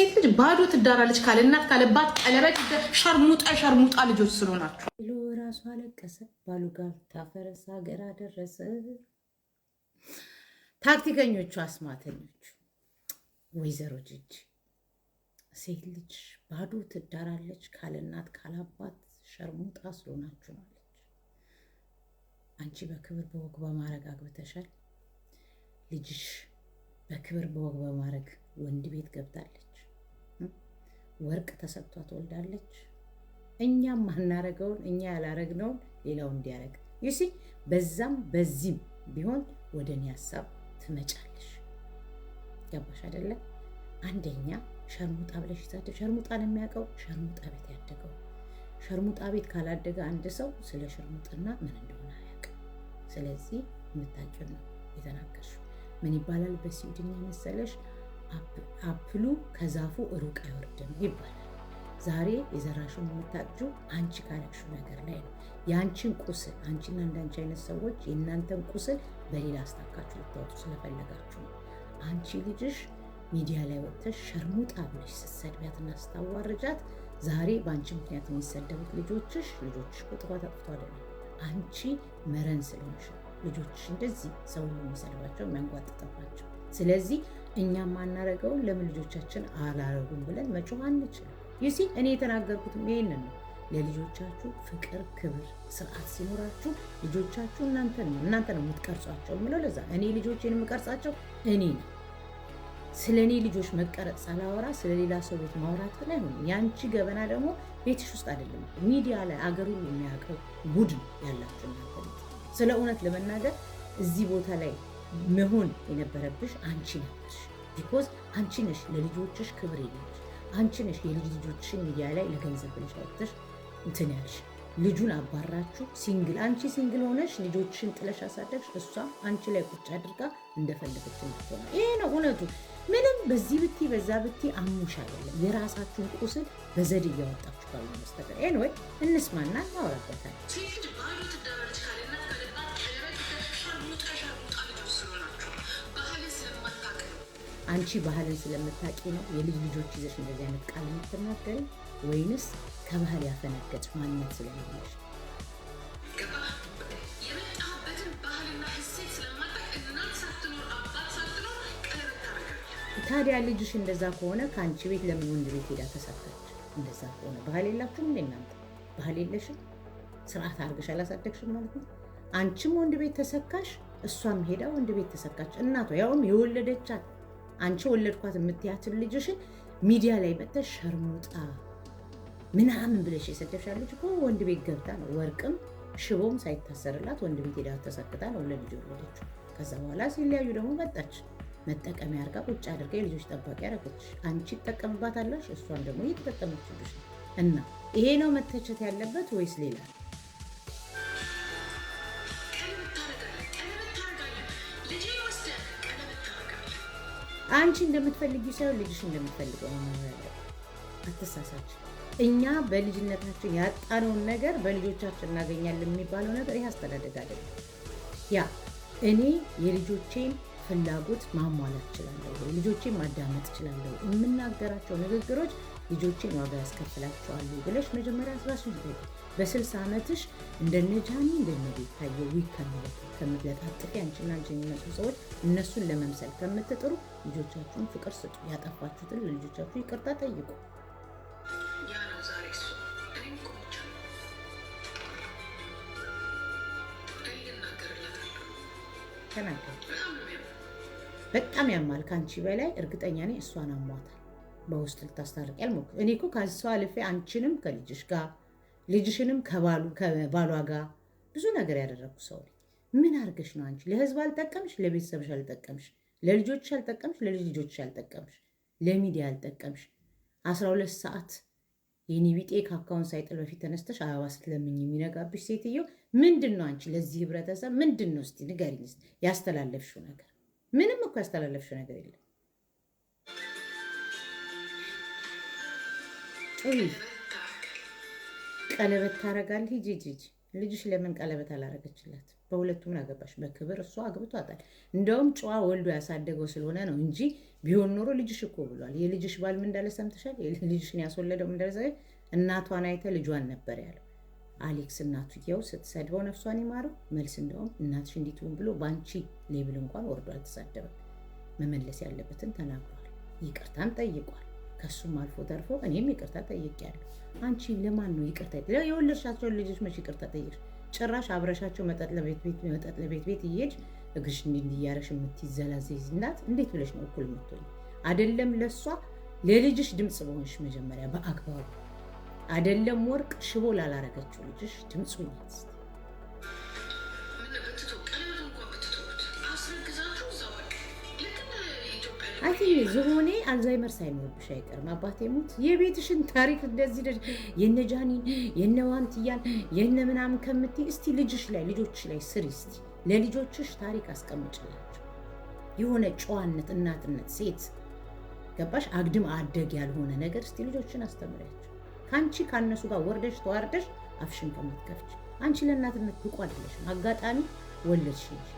ሴት ልጅ ባዶ ትዳራለች ካለ እናት ካለባት ቀለበት ሸርሙጣ ልጆች ስለሆናችሁ ብሎ ራሱ አለቀሰ። ባሉ ጋር ታፈረሰ ሀገር አደረሰ። ታክቲከኞቹ አስማተኞቹ ወይዘሮ ጅጅ ሴት ልጅ ባዶ ትዳራለች ካለ እናት ካላባት ሸርሙጣ ስለሆናችሁ ማለች። አንቺ በክብር በወግ በማረግ አግብተሻል። ልጅሽ በክብር በወግ በማረግ ወንድ ቤት ገብታለች። ወርቅ ተሰጥቷት ወልዳለች። እኛም ማናረገውን እኛ ያላረግነውን ሌላው እንዲያረግ ይሲ በዛም በዚህም ቢሆን ወደ እኔ ሀሳብ ትመጫለሽ። ገባሽ አይደለ? አንደኛ ሸርሙጣ ብለሽ ይዛደ ሸርሙጣን የሚያውቀው ሸርሙጣ ቤት ያደገው። ሸርሙጣ ቤት ካላደገ አንድ ሰው ስለ ሸርሙጥና ምን እንደሆነ አያውቅም። ስለዚህ የምታውቂው ነው የተናገርሽው። ምን ይባላል በስዊድንኛ መሰለሽ? አፕሉ ከዛፉ ሩቅ አይወርድም ይባላል። ዛሬ የዘራሽውን የምታጭው አንቺ ካለሽው ነገር ላይ ነው። የአንቺን ቁስል አንቺና እንዳንቺ አይነት ሰዎች የእናንተን ቁስል በሌላ አስታካችሁ ልታወጡ ስለፈለጋችሁ ነው። አንቺ ልጅሽ ሚዲያ ላይ ወጥተሽ ሸርሙጣ ብለሽ ስትሰድቢያትና ስታዋርጃት ዛሬ በአንቺ ምክንያት የሚሰደቡት ልጆችሽ ጥፋት አጥፍቶ አይደለም። አንቺ መረን ስለሆንሽ ልጆችሽ እንደዚህ ሰው የሚሰድባቸው የሚያንጓጥጥባቸው። ስለዚህ እኛም ማናረገውን ለምን ልጆቻችን አላረጉም ብለን መጮህ አንችልም። ይሲ እኔ የተናገርኩትም ይሄንን ነው። ለልጆቻችሁ ፍቅር፣ ክብር፣ ስርዓት ሲኖራችሁ ልጆቻችሁ እናንተ ነው የምትቀርጿቸው የምለው ለዛ እኔ ልጆቼን የምቀርጻቸው እኔ ነው። ስለ እኔ ልጆች መቀረጽ ሳላወራ ስለ ሌላ ሰው ቤት ማውራት ላይ ሆነ። ያንቺ ገበና ደግሞ ቤትሽ ውስጥ አይደለም ሚዲያ ላይ አገሩ የሚያውቀው ቡድን ያላችሁ እናንተ። ስለ እውነት ለመናገር እዚህ ቦታ ላይ መሆን የነበረብሽ አንቺ ነበርሽ። ቢኮዝ አንቺ ነሽ ለልጆችሽ ክብር የለሽ። አንቺ ነሽ የልጅ ልጆችሽን ሚዲያ ላይ ለገንዘብ ብለሽ አውጥተሽ እንትን ያልሽ። ልጁን አባራችሁ ሲንግል አንቺ ሲንግል ሆነሽ ልጆችሽን ጥለሽ አሳደግሽ። እሷ አንቺ ላይ ቁጭ አድርጋ እንደፈለገች እንድትሆን። ይሄ ነው እውነቱ። ምንም በዚህ ብቲ በዛ ብቲ አሙሽ አይደለም። የራሳችሁን ቁስል በዘዴ እያወጣችሁ ካልሆነ በስተቀር ኤኒዌይ እንስማና እናወራበታለን። አንቺ ባህልን ስለምታቂ ነው የልጅ ልጆች ይዘሽ እንደዚህ አይነት ቃል የምትናገሪ ወይንስ ከባህል ያፈነገጥሽ ማንነት ስለሌለሽ? ታዲያ ልጅሽ እንደዛ ከሆነ ከአንቺ ቤት ለምን ወንድ ቤት ሄዳ ተሳካች? እንደዛ ከሆነ ባህል የላችሁም እንደ እናንተ? ባህል የለሽም? ስርዓት አድርገሽ አላሳደግሽም ማለት ነው። አንቺም ወንድ ቤት ተሰካሽ፣ እሷም ሄዳ ወንድ ቤት ተሰካች። እናቷ ያውም የወለደቻት አንቺ ወለድኳት የምትያትን ልጅሽን ሚዲያ ላይ መጥተሽ ሸርሙጣ ምናምን ብለሽ የሰደብሻት ልጅ እኮ ወንድ ቤት ገብታ ነው። ወርቅም ሽቦም ሳይታሰርላት ወንድ ቤት ሄዳ ተሰክታ ነው ለልጅ የወለደችው። ከዛ በኋላ ሲለያዩ ደግሞ መጣች። መጠቀሚያ አድርጋ ቁጭ አድርጋ የልጆች ጠባቂ ያደረገች። አንቺ ትጠቀምባታለሽ፣ እሷን ደግሞ እየተጠቀመችልሽ ነው። እና ይሄ ነው መተቸት ያለበት ወይስ ሌላ? አንቺ እንደምትፈልጊው ሳይሆን ልጅሽ እንደምትፈልገው ነው ያለው። አትሳሳች። እኛ በልጅነታችን ያጣነውን ነገር በልጆቻችን እናገኛለን የሚባለው ነገር ይህ አስተዳደግ አይደለም። ያ እኔ የልጆቼን ፍላጎት ማሟላት እችላለሁ፣ ልጆቼን ማዳመጥ እችላለሁ፣ የምናገራቸው ንግግሮች ልጆቼን ዋጋ ያስከፍላቸዋሉ ብለሽ መጀመሪያ ራስሽ በ60 ዓመትሽ እንደነጃኒ እንደነቤታየ ከምትለጣጥፊ አንቺና አንቺ የሚመስሉ ሰዎች እነሱን ለመምሰል ከምትጥሩ ልጆቻችሁን ፍቅር ስጡ። ያጠፋችሁትን ለልጆቻችሁ ይቅርታ ጠይቁ። በጣም ያማል። ከአንቺ በላይ እርግጠኛ ነኝ እሷን አሟታል። በውስጥ ልታስታርቅ ያልሞክር። እኔ እኮ ከሷ አልፌ አንቺንም ከልጅሽ ጋር ልጅሽንም ከባሏ ጋር ብዙ ነገር ያደረግኩ ሰው ነኝ። ምን አድርገሽ ነው አንቺ ለህዝብ አልጠቀምሽ፣ ለቤተሰብሽ አልጠቀምሽ፣ ለልጆችሽ አልጠቀምሽ፣ ለልጅ ልጆችሽ አልጠቀምሽ፣ ለሚዲያ አልጠቀምሽ። 12 ሰዓት የኔ ቢጤ ካካውን ሳይጥል በፊት ተነስተሽ አበባ ስትለምኝ የሚነጋብሽ ሴትዮ ምንድን ነው አንቺ ለዚህ ህብረተሰብ ምንድን ነው እስቲ ንገሪኝ። ያስተላለፍሽው ነገር ምንም እኮ ያስተላለፍሽው ነገር የለም። ቀለበት ታረጋለህ? ሂጂ ልጅሽ ለምን ቀለበት አላረገችላት? በሁለቱም አገባሽ። በክብር እሷ አግብቷታል። እንደውም ጨዋ ወልዶ ያሳደገው ስለሆነ ነው እንጂ ቢሆን ኖሮ ልጅሽ እኮ ብሏል። የልጅሽ ባል ምን እንዳለ ሰምተሻል? ልጅሽን ያስወለደው ምን እንዳለ እናቷን አይተ ልጇን ነበር ያለው። አሌክስ እናትየው ስትሰድበው ነፍሷን ይማረው መልስ እንደውም እናትሽ እንዲትሁን ብሎ በአንቺ ሌብል እንኳን ወርዶ አልተሳደበም። መመለስ ያለበትን ተናግሯል። ይቅርታም ጠይቋል። ከሱም አልፎ ተርፎ እኔም ይቅርታ ጠይቄያለሁ። አንቺ ለማን ነው ይቅርታ? የወለድሻቸውን ልጆች መች ይቅርታ ጠይቅሽ? ጭራሽ አብረሻቸው መጠጥ ለቤት ቤት እየሄድሽ እግርሽ እንዲያረሽ የምትይዘላዘዝ እናት እንዴት ብለሽ ነው እኩል የምትሆኝ? አይደለም ለሷ ለልጅሽ ድምፅ በሆንሽ መጀመሪያ በአግባቡ አይደለም ወርቅ ሽቦ ላላረገችው ልጅሽ ድምፁ ይነስ። አይ ዝሆኔ አልዛይመር ሳይኖርብሽ አይቀርም። አባቴ ሙት የቤትሽን ታሪክ እንደዚህ የነ ጃኒን የነ ዋንትያን የነ ምናምን ከምትይ እስቲ ልጆችሽ ላይ ስሪ። እስቲ ለልጆችሽ ታሪክ አስቀምጭላቸው። የሆነ ጨዋነት፣ እናትነት፣ ሴት ገባሽ? አግድም አደግ ያልሆነ ነገር እስቲ ልጆችን አስተምሪያቸው። ከአንቺ ካነሱ ጋር ወርደሽ ተዋርደሽ አፍሽን ከምትከፍች አንቺ ለእናትነት ብቁ አይደለሽም። አጋጣሚ ወለድሽ እንጂ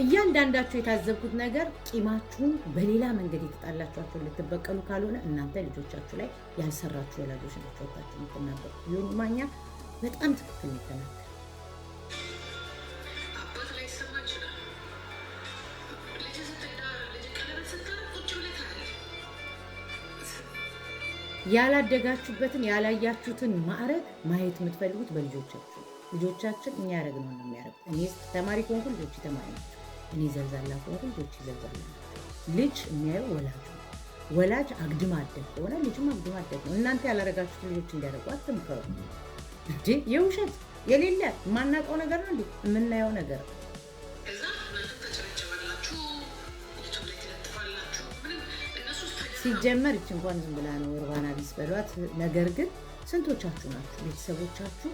እያንዳንዳችሁ የታዘብኩት ነገር ቂማችሁን በሌላ መንገድ የተጣላችኋቸውን ልትበቀሉ ካልሆነ እናንተ ልጆቻችሁ ላይ ያልሰራችሁ ወላጆች ናቸው ወጣችሁ የምትናገሩ። ዮኒ ማኛ በጣም ትክክል የተናገረ ያላደጋችሁበትን ያላያችሁትን ማዕረግ ማየት የምትፈልጉት በልጆቻችሁ። ልጆቻችን እኛ ያደረግነው ነው የሚያደርጉት። እኔ ተማሪ ከሆንኩ ልጆች ተማሪ ናቸው። እኔ ዘልዛላ ከሆንኩ ልጆች ይዘልዛሉ። ልጅ የሚያየው ወላጁ። ወላጅ አግድም አደግ ከሆነ ልጅም አግድም አደግ ነው። እናንተ ያላደረጋችሁት ልጆች እንዲያደርጉ አትምከሩ እንዴ! የውሸት የሌለ የማናውቀው ነገር ነው እንዴ የምናየው ነገር። ሲጀመር ይች እንኳን ዝም ብላ ነው እርባና ቢስ በሏት። ነገር ግን ስንቶቻችሁ ናችሁ ቤተሰቦቻችሁ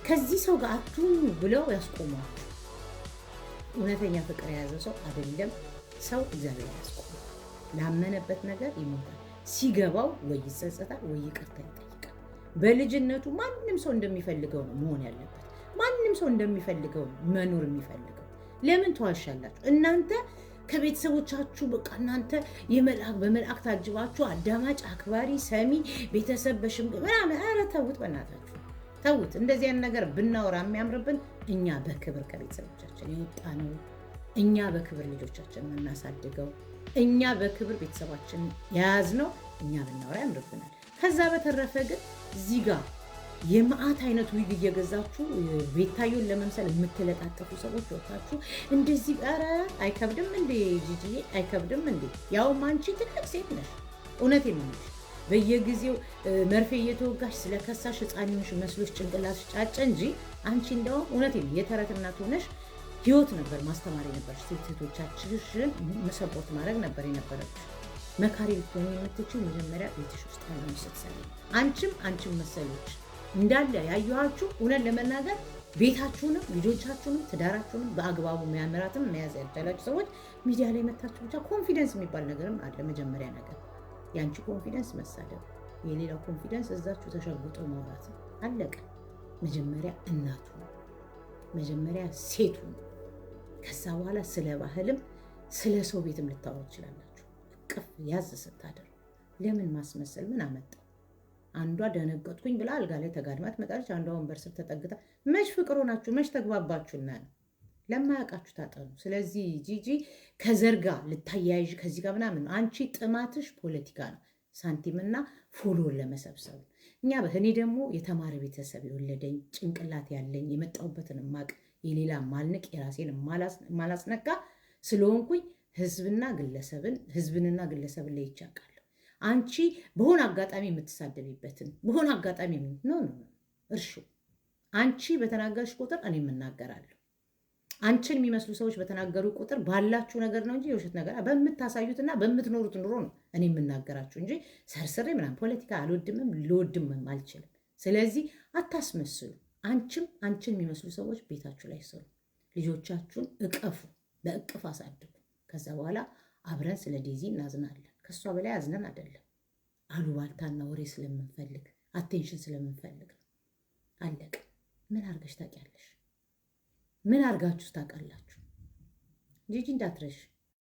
ከዚህ ሰው ጋር አትሁኑ ብለው ያስቆሟችሁ? እውነተኛ ፍቅር የያዘ ሰው አይደለም ሰው እግዚአብሔር ያስቆማል። ላመነበት ነገር ይሞታል። ሲገባው ወይ ይጸጸታል ወይ ይቅርታ ይጠይቃል። በልጅነቱ ማንም ሰው እንደሚፈልገው ነው መሆን ያለበት። ማንም ሰው እንደሚፈልገው መኖር የሚፈልገው። ለምን ተዋሻላችሁ እናንተ? ከቤተሰቦቻችሁ በቃ እናንተ በመልአክ ታጅባችሁ አዳማጭ፣ አክባሪ፣ ሰሚ ቤተሰብ በሽምግ ምናምን። ኧረ ተውት በእናታችሁ ተውት። እንደዚህ አይነት ነገር ብናወራ የሚያምርብን እኛ በክብር ከቤተሰቦቻችን የወጣ ነው። እኛ በክብር ልጆቻችን የምናሳድገው፣ እኛ በክብር ቤተሰባችን የያዝነው እኛ ብናወራ ያምርብናል። ከዛ በተረፈ ግን እዚህ ጋር የመዓት አይነት ዊግ እየገዛችሁ ቤታዩን ለመምሰል የምትለጣጠፉ ሰዎች ወጣችሁ እንደዚህ። ኧረ አይከብድም እንዴ ጂጂዬ? አይከብድም እንዴ? ያውም አንቺ ትልቅ ሴት ነሽ። እውነቴን ነው የምልሽ። በየጊዜው መርፌ እየተወጋሽ ስለከሳሽ ሕፃን ሆነሽ መስሎሽ ጭንቅላትሽ ጫጨ እንጂ አንቺ እንደውም እውነቴን የተረት እናት ሆነሽ ህይወት ነበር ማስተማር የነበረች። ሴት እህቶቻችንን መሰፖርት ማድረግ ነበር የነበረች። መካሪ ልትሆኚ የምትችይው መጀመሪያ ቤትሽ ውስጥ ያለውን ስትሰሪ። አንቺም መሰሎች እንዳለ ያየኋችሁ እውነት ለመናገር ቤታችሁንም ልጆቻችሁንም ትዳራችሁንም በአግባቡ መያመራትም መያዝ ያልቻላችሁ ሰዎች ሚዲያ ላይ መታችሁ ብቻ ኮንፊደንስ የሚባል ነገርም አለ። መጀመሪያ ነገር ያንቺ ኮንፊደንስ መሳደብ፣ የሌላው ኮንፊደንስ እዛችሁ ተሸጉጦ ማውራት አለቀ። መጀመሪያ እናቱ፣ መጀመሪያ ሴቱ፣ ከዛ በኋላ ስለ ባህልም ስለ ሰው ቤትም ልታወሩ ትችላላችሁ። እቅፍ ያዝ ስታደር ለምን ማስመሰል ምን አመጣ? አንዷ ደነገጥኩኝ ብላ አልጋ ላይ ተጋድማ ትመጣለች። አንዷ ወንበር ስር ተጠግታ መች ፍቅር ሆናችሁ መች ተግባባችሁና ነው? ለማያውቃችሁ ታጠኑ። ስለዚህ ጂጂ ከዘርጋ ልታያይዥ ከዚህ ጋር ምናምን አንቺ ጥማትሽ ፖለቲካ ነው፣ ሳንቲምና ፎሎን ለመሰብሰብ። እኔ ደግሞ የተማረ ቤተሰብ የወለደኝ ጭንቅላት ያለኝ የመጣሁበትን ማቅ የሌላ ማልንቅ የራሴን ማላስነካ ስለሆንኩኝ ህዝብንና ግለሰብን ላይ ይቻቃል። አንቺ በሆነ አጋጣሚ የምትሳደቢበትን በሆነ አጋጣሚ ነው እርሹ። አንቺ በተናገርሽ ቁጥር እኔ የምናገራለሁ። አንቺን የሚመስሉ ሰዎች በተናገሩ ቁጥር ባላችሁ ነገር ነው እንጂ የውሸት ነገር በምታሳዩትና በምትኖሩት ኑሮ ነው እኔ የምናገራችሁ እንጂ ሰርስሬ ምናምን ፖለቲካ አልወድምም ልወድምም አልችልም። ስለዚህ አታስመስሉ። አንቺን የሚመስሉ ሰዎች ቤታችሁ ላይ ስሩ። ልጆቻችሁን እቀፉ፣ በእቅፍ አሳድጉ። ከዛ በኋላ አብረን ስለ ዴዚ እናዝናለን። ከሷ በላይ አዝነን አይደለም፣ አሉባልታና ወሬ ስለምንፈልግ አቴንሽን ስለምንፈልግ ነው። አለቀ። ምን አርገሽ ታውቂያለሽ? ምን አርጋችሁ ታውቃላችሁ? ጂጂ እንዳትረሽ።